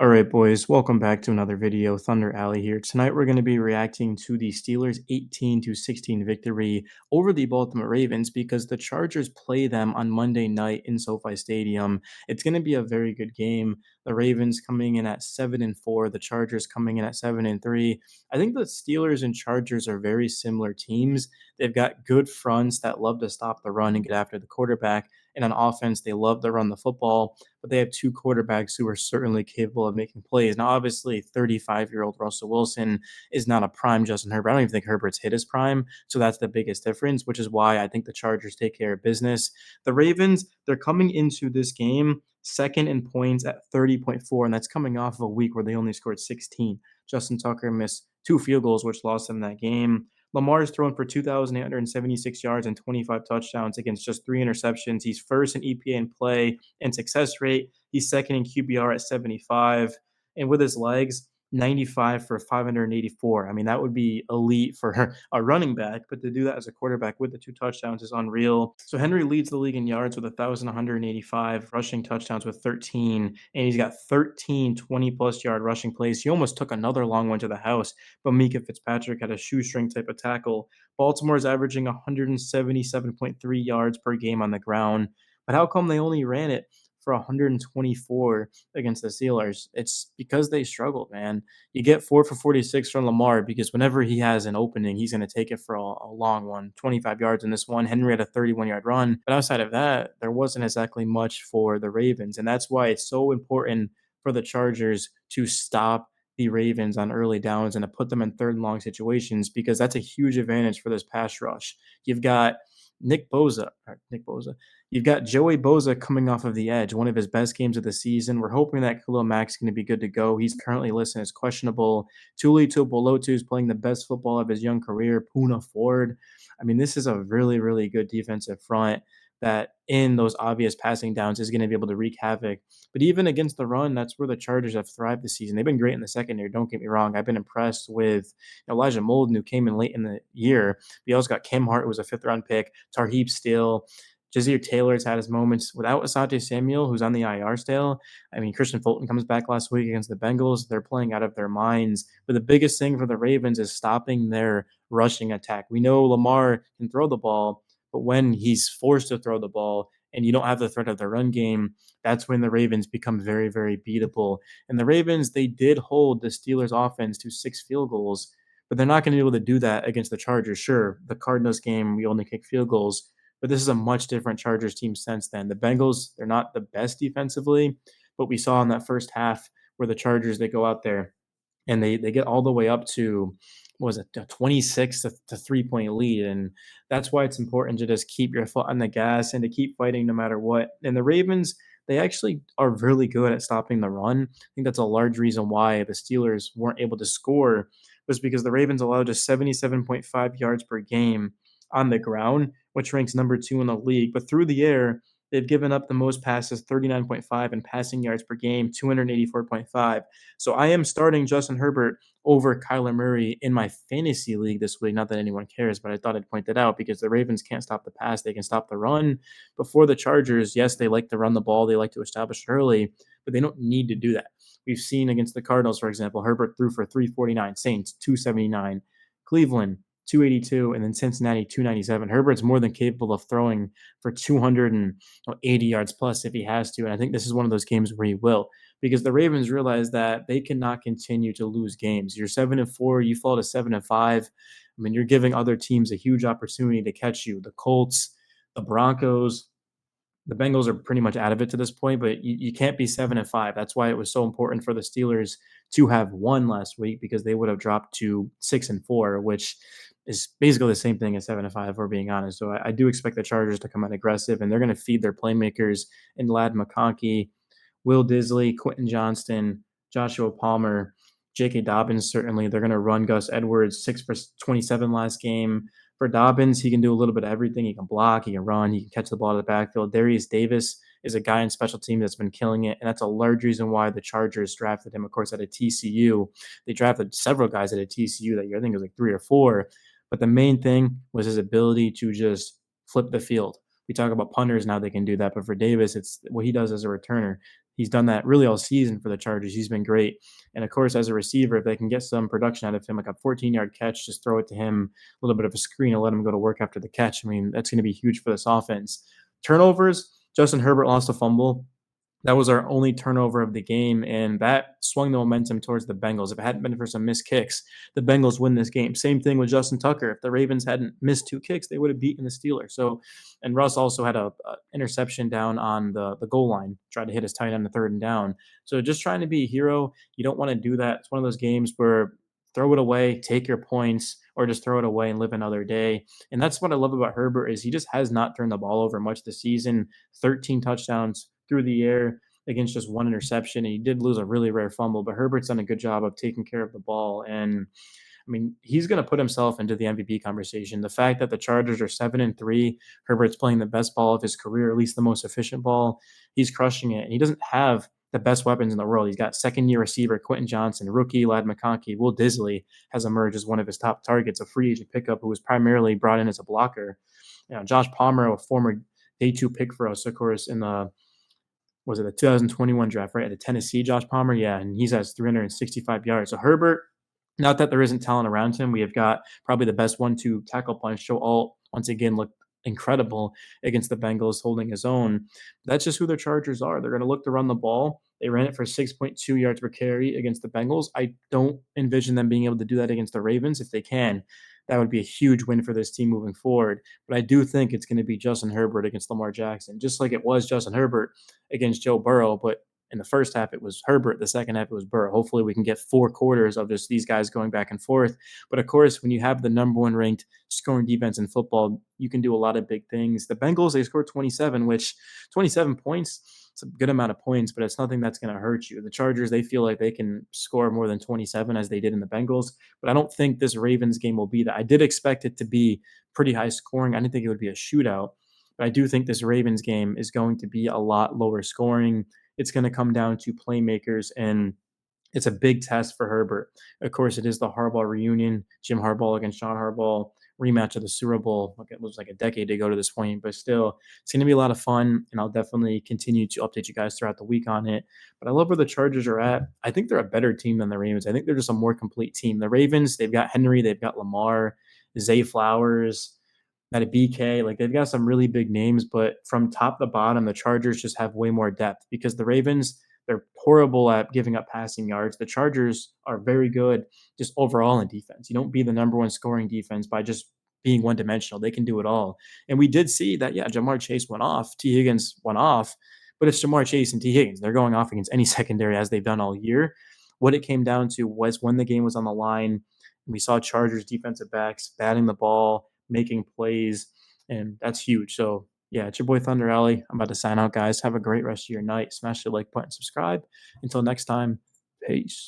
All right, boys, welcome back to another video. Thunder Alley here. Tonight we're going to be reacting to the Steelers' 18-16 victory over the Baltimore Ravens because the Chargers play them on Monday night in SoFi Stadium. It's going to be a very good game. The Ravens coming in at 7-4, the Chargers coming in at 7-3. I think the Steelers and Chargers are very similar teams. They've got good fronts that love to stop the run and get after the quarterback. And on offense, they love to run the football, but they have two quarterbacks who are certainly capable of making plays. Now, obviously, 35-year-old Russell Wilson is not a prime Justin Herbert. I don't even think Herbert's hit his prime, so that's the biggest difference, which is why I think the Chargers take care of business. The Ravens, they're coming into this game second in points at 30.4, and that's coming off of a week where they only scored 16. Justin Tucker missed two field goals, which lost them that game. Lamar's thrown for 2,876 yards and 25 touchdowns against just three interceptions. He's first in EPA in play and success rate. He's second in QBR at 75. And with his legs, 95 for 584. I mean, that would be elite for a running back, but to do that as a quarterback with the two touchdowns is unreal. So Henry leads the league in yards with 1,185, rushing touchdowns with 13, and he's got 13 20-plus yard rushing plays. He almost took another long one to the house, but Mika Fitzpatrick had a shoestring type of tackle. Baltimore is averaging 177.3 yards per game on the ground, but how come they only ran it for 124 against the Steelers? It's because they struggled, man. You get 4 for 46 from Lamar because whenever he has an opening, he's going to take it for a long one, 25 yards in this one. Henry had a 31-yard run. But outside of that, there wasn't exactly much for the Ravens. And that's why it's so important for the Chargers to stop the Ravens on early downs and to put them in third and long situations because that's a huge advantage for this pass rush. You've got Nick Bosa, or Nick Bosa. You've got Joey Bosa coming off of the edge, one of his best games of the season. We're hoping that Khalil Mack's going to be good to go. He's currently listed as questionable. Tuli Tuipulotu is playing the best football of his young career. Puna Ford. I mean, this is a really, really good defensive front that in those obvious passing downs is going to be able to wreak havoc. But even against the run, that's where the Chargers have thrived this season. They've been great in the secondary. Don't get me wrong. I've been impressed with Elijah Molden, who came in late in the year. We also got Kim Hart, who was a fifth-round pick. Tarheeb Steele. Jazeer Taylor's had his moments without Asante Samuel, who's on the IR still. I mean, Christian Fulton comes back last week against the Bengals. They're playing out of their minds. But the biggest thing for the Ravens is stopping their rushing attack. We know Lamar can throw the ball, but when he's forced to throw the ball and you don't have the threat of the run game, that's when the Ravens become very, very beatable. And the Ravens, they did hold the Steelers' offense to 6 field goals, but they're not going to be able to do that against the Chargers. Sure, the Cardinals game, we only kick field goals, but this is a much different Chargers team since then. The Bengals, they're not the best defensively, but we saw in that first half where the Chargers, they go out there and they get all the way up to, what was it, a 26 to 3-point lead. And that's why it's important to just keep your foot on the gas and to keep fighting no matter what. And the Ravens, they actually are really good at stopping the run. I think that's a large reason why the Steelers weren't able to score, was because the Ravens allowed just 77.5 yards per game on the ground, which ranks number 2 in the league. But through the air, they've given up the most passes, 39.5, and passing yards per game, 284.5. So I am starting Justin Herbert over Kyler Murray in my fantasy league this week. Not that anyone cares, but I thought I'd point that out because the Ravens can't stop the pass. They can stop the run. Before the Chargers, yes, they like to run the ball. They like to establish it early, but they don't need to do that. We've seen against the Cardinals, for example, Herbert threw for 349, Saints 279, Cleveland 282, and then Cincinnati 297. Herbert's more than capable of throwing for 280 yards plus if he has to. And I think this is one of those games where he will, because the Ravens realize that they cannot continue to lose games. You're 7-4, you fall to 7-5. I mean, you're giving other teams a huge opportunity to catch you. The Colts, the Broncos, the Bengals are pretty much out of it to this point, but you can't be 7-5. That's why it was so important for the Steelers to have won last week, because they would have dropped to 6-4, which is basically the same thing as 7-5, if we're being honest. So I do expect the Chargers to come out aggressive, and they're going to feed their playmakers in Lad McConkey, Will Disley, Quentin Johnston, Joshua Palmer, J.K. Dobbins. Certainly, they're going to run Gus Edwards 6 for 27 last game. For Dobbins, he can do a little bit of everything. He can block, he can run, he can catch the ball out of the backfield. Darius Davis is a guy in special team that's been killing it, and that's a large reason why the Chargers drafted him, of course, at a TCU. They drafted several guys at a TCU that year. I think it was like 3 or 4. But the main thing was his ability to just flip the field. We talk about punters now, they can do that, but for Davis, it's what he does as a returner. He's done that really all season for the Chargers. He's been great. And of course, as a receiver, if they can get some production out of him, like a 14-yard catch, just throw it to him, a little bit of a screen, and let him go to work after the catch. I mean, that's going to be huge for this offense. Turnovers, Justin Herbert lost a fumble. That was our only turnover of the game, and that swung the momentum towards the Bengals. If it hadn't been for some missed kicks, the Bengals win this game. Same thing with Justin Tucker. If the Ravens hadn't missed 2 kicks, they would have beaten the Steelers. So, and Russ also had a interception down on the goal line, tried to hit his tight end the third and down. So just trying to be a hero, you don't want to do that. It's one of those games where throw it away, take your points, or just throw it away and live another day. And that's what I love about Herbert is he just has not turned the ball over much this season. 13 touchdowns through the air against just one interception. And he did lose a really rare fumble, but Herbert's done a good job of taking care of the ball. And I mean, he's going to put himself into the MVP conversation. The fact that the Chargers are 7-3, Herbert's playing the best ball of his career, at least the most efficient ball. He's crushing it. And he doesn't have the best weapons in the world. He's got second-year receiver Quentin Johnson, rookie Lad McConkey. Will Disley has emerged as one of his top targets, a free agent pickup who was primarily brought in as a blocker. Josh Palmer, a former day 2 pick for us, of course, in the was it the 2021 draft, right? At the Tennessee, Josh Palmer. Yeah, and he's has 365 yards. So Herbert, not that there isn't talent around him. We have got probably the best 1-2 tackle punch. Joe Alt, once again, looked incredible against the Bengals, holding his own. That's just who their Chargers are. They're going to look to run the ball. They ran it for 6.2 yards per carry against the Bengals. I don't envision them being able to do that against the Ravens. If they can, that would be a huge win for this team moving forward. But I do think it's going to be Justin Herbert against Lamar Jackson, just like it was Justin Herbert against Joe Burrow. But in the first half, it was Herbert. The second half, it was Burrow. Hopefully, we can get 4 quarters of just these guys going back and forth. But of course, when you have the number 1 ranked scoring defense in football, you can do a lot of big things. The Bengals, they scored 27, which 27 points, it's a good amount of points, but it's nothing that's going to hurt you. The Chargers, they feel like they can score more than 27 as they did in the Bengals, but I don't think this Ravens game will be that. I did expect it to be pretty high scoring. I didn't think it would be a shootout, but I do think this Ravens game is going to be a lot lower scoring. It's going to come down to playmakers, and it's a big test for Herbert. Of course, it is the Harbaugh reunion, Jim Harbaugh against John Harbaugh, rematch of the Super Bowl. Like it was like a decade ago to this point, but still, it's going to be a lot of fun, and I'll definitely continue to update you guys throughout the week on it. But I love where the Chargers are at. I think they're a better team than the Ravens. I think they're just a more complete team. The Ravens, they've got Henry, they've got Lamar, Zay Flowers, at a BK. Like they've got some really big names, but from top to bottom, the Chargers just have way more depth because the Ravens, they're horrible at giving up passing yards. The Chargers are very good just overall in defense. You don't be the number 1 scoring defense by just being one dimensional. They can do it all. And we did see that, yeah, Jamar Chase went off, T. Higgins went off, but it's Jamar Chase and T. Higgins. They're going off against any secondary as they've done all year. What it came down to was when the game was on the line, we saw Chargers defensive backs batting the ball, making plays, and that's huge. So, yeah, it's your boy Thunder Alley. I'm about to sign out, guys. Have a great rest of your night. Smash the like button, subscribe. Until next time, peace.